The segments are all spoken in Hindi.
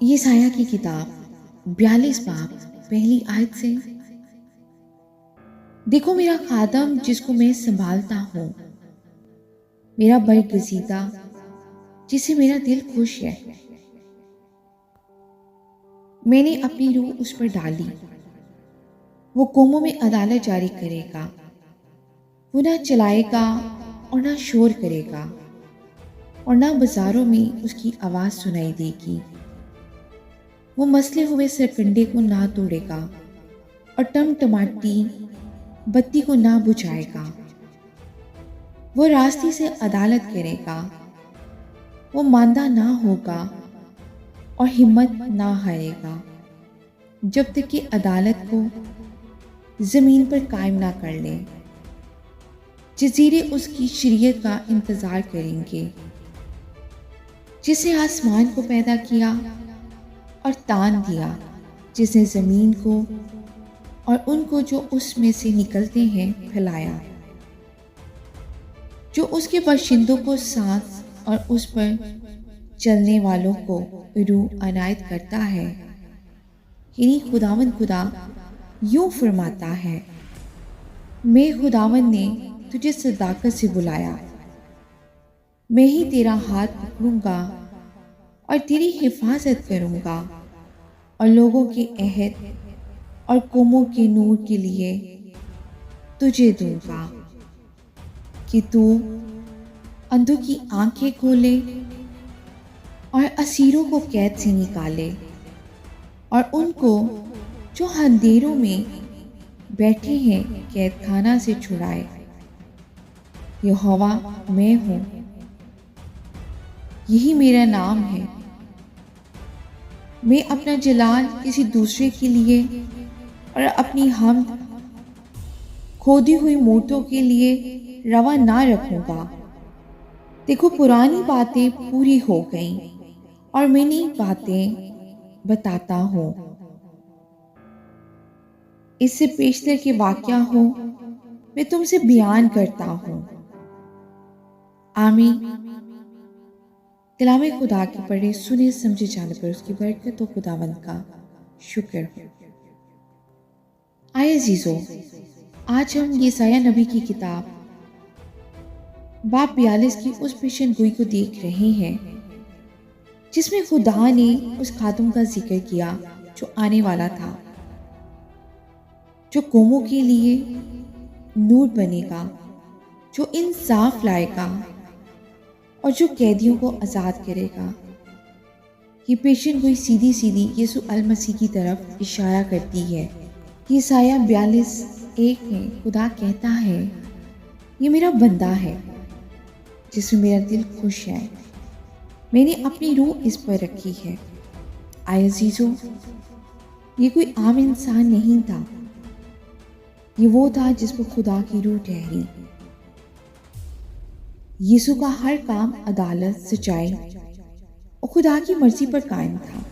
ये साया की किताब 42 बाब पहली आयत से। देखो मेरा खादम जिसको मैं संभालता हूँ, मेरा बरगजीदा जिसे मेरा दिल खुश है। मैंने अपनी रूह उस पर डाली, वो कौमों में अदालत जारी करेगा। वो ना चलाएगा और ना शोर करेगा, और ना बाजारों में उसकी आवाज़ सुनाई देगी। वो मसले हुए सरकंडे को ना तोड़ेगा और टमटमाटी बत्ती को ना बुझाएगा। वो रास्ते से अदालत करेगा, वो मांदा ना होगा और हिम्मत ना हारेगा, जब तक कि अदालत को ज़मीन पर कायम ना कर ले। जजीरे उसकी शरीयत का इंतज़ार करेंगे, जिसने आसमान को पैदा किया और तान दिया, जिसने ज़मीन को और उनको जो उसमें से निकलते हैं फैलाया, जो उसके बाशिंदों को सांस और उस पर चलने वालों को रूह अनायत करता है। यानी खुदावंद खुदा यूं फरमाता है, मैं खुदावंद ने तुझे सदाकत से बुलाया, मैं ही तेरा हाथ पकड़ूंगा और तेरी हिफाजत करूंगा, और लोगों के अहद और कौमों के नूर के लिए तुझे दूंगा कि तू अंधों की आंखें खोले और असीरों को कैद से निकाले, और उनको जो अंधेरों में बैठे हैं कैद खाना से छुड़ाए। यहोवा मैं हूँ, यही मेरा नाम है। मैं अपना जलाल किसी दूसरे के लिए और अपनी हमद खोदी हुई मूर्तों के लिए रवा ना रखूंगा। देखो पुरानी बातें पूरी हो गईं और मैं नई बातें बताता हूँ। इससे पेशतर के वाक़या हो मैं तुमसे बयान करता हूँ। आमीन। कलाम खुदा के पढ़े सुने समझे जाने पर उसकी बरकत तो खुदावंद का शुक्र हो। आए अजीजों, आज हम यसाया नबी की किताब बाब 42 की उस पेशन गोई को देख रहे हैं, जिसमें खुदा ने उस खातम का जिक्र किया जो आने वाला था, जो कौमों के लिए नूर बनेगा, जो इंसाफ लाएगा और जो कैदियों को आज़ाद करेगा। ये पेशन गोई सीधी सीधी यीशु अल मसीह की तरफ इशारा करती है। यसाया 42:1 में खुदा कहता है, ये मेरा बंदा है जिसमें मेरा दिल खुश है, मैंने अपनी रूह इस पर रखी है। आए अजीजों, ये कोई आम इंसान नहीं था, ये वो था जिस पर खुदा की रूह ठहरी। यीशु का हर काम अदालत, सच्चाई और खुदा की मर्जी पर कायम था।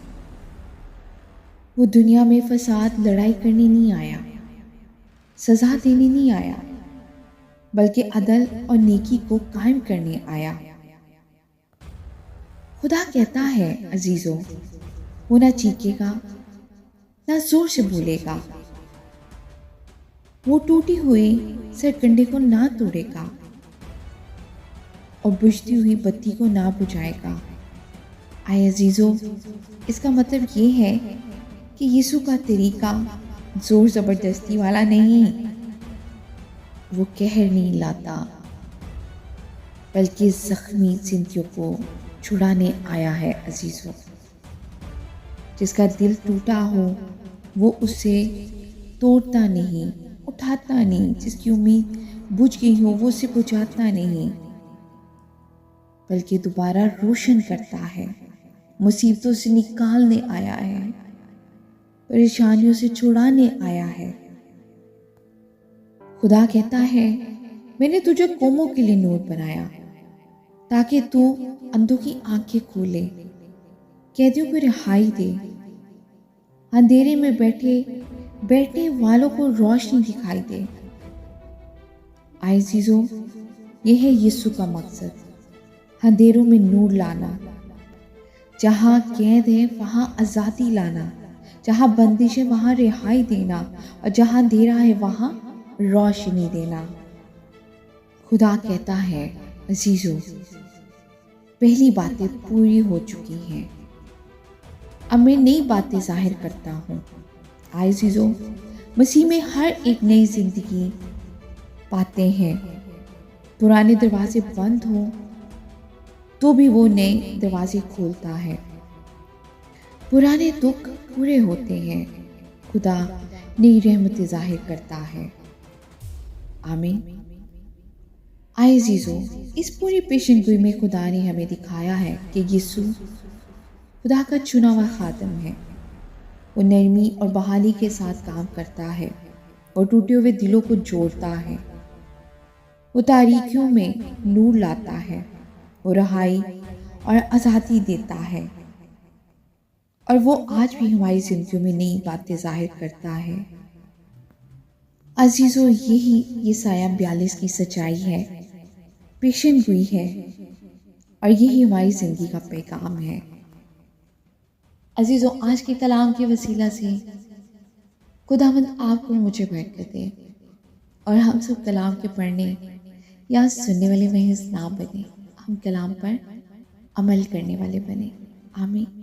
वो दुनिया में फसाद, लड़ाई करने नहीं आया, सजा देने नहीं आया, बल्कि अदल और नेकी को कायम करने आया। खुदा कहता है अजीजों, वो ना चीखेगा ना जोर से बोलेगा, वो टूटी हुई सरकंडे को ना तोड़ेगा और बुझती हुई बत्ती को ना बुझाएगा। आए अजीजों, इसका मतलब ये है कि यीशु का तरीका जोर ज़बरदस्ती वाला नहीं, वो कहर नहीं लाता, बल्कि जख्मी जिंदगियों को छुड़ाने आया है। अजीजों, जिसका दिल टूटा हो वो उसे तोड़ता नहीं, उठाता नहीं, जिसकी उम्मीद बुझ गई हो वो उसे बुझाता नहीं, बल्कि दोबारा रोशन करता है। मुसीबतों से निकालने आया है, परेशानियों से छुड़ाने आया है। खुदा कहता है, मैंने तुझे कौमों के लिए नूर बनाया ताकि तू अंधों की आंखें खोले, कैदियों को रिहाई दे, अंधेरे में बैठने वालों को रोशनी दिखाई दे। आए अजीजों, यह है यीशु का मकसद, अंधेरों में नूर लाना। जहाँ कैद है वहाँ आज़ादी लाना, जहाँ बंदिश है वहाँ रिहाई देना, और जहाँ अंधेरा है वहाँ रोशनी देना। खुदा कहता है, अजीजों, पहली बातें पूरी हो चुकी हैं, अब मैं नई बातें जाहिर करता हूँ। आए अजीजों, मसीह में हर एक नई जिंदगी पाते हैं। पुराने दरवाजे बंद हों तो भी वो नए दरवाजे खोलता है। पुराने दुख पूरे होते हैं, खुदा नई रहमतें जाहिर करता है। आमीन। आए अजीजों, इस पूरी पेशेंगोई में खुदा ने हमें दिखाया है कि यीशु खुदा का चुना हुआ खातम है। वो नरमी और बहाली के साथ काम करता है और टूटे हुए दिलों को जोड़ता है। वो तारीकियों में नूर लाता है, वो रहाई और आज़ादी देता है, और वो आज भी हमारी जिंदगियों में नई बातें जाहिर करता है। अजीजों, यही यसाया 42 की सच्चाई है, पेशेंगोई है, और यही हमारी ज़िंदगी का पैगाम है। अजीज़ों, आज के कलाम के वसीला से खुदावंद आपको मुझे बरकत दे, और हम सब कलाम के पढ़ने या सुनने वाले महज ना बने, हम कलाम पर अमल करने वाले बने। आमीन।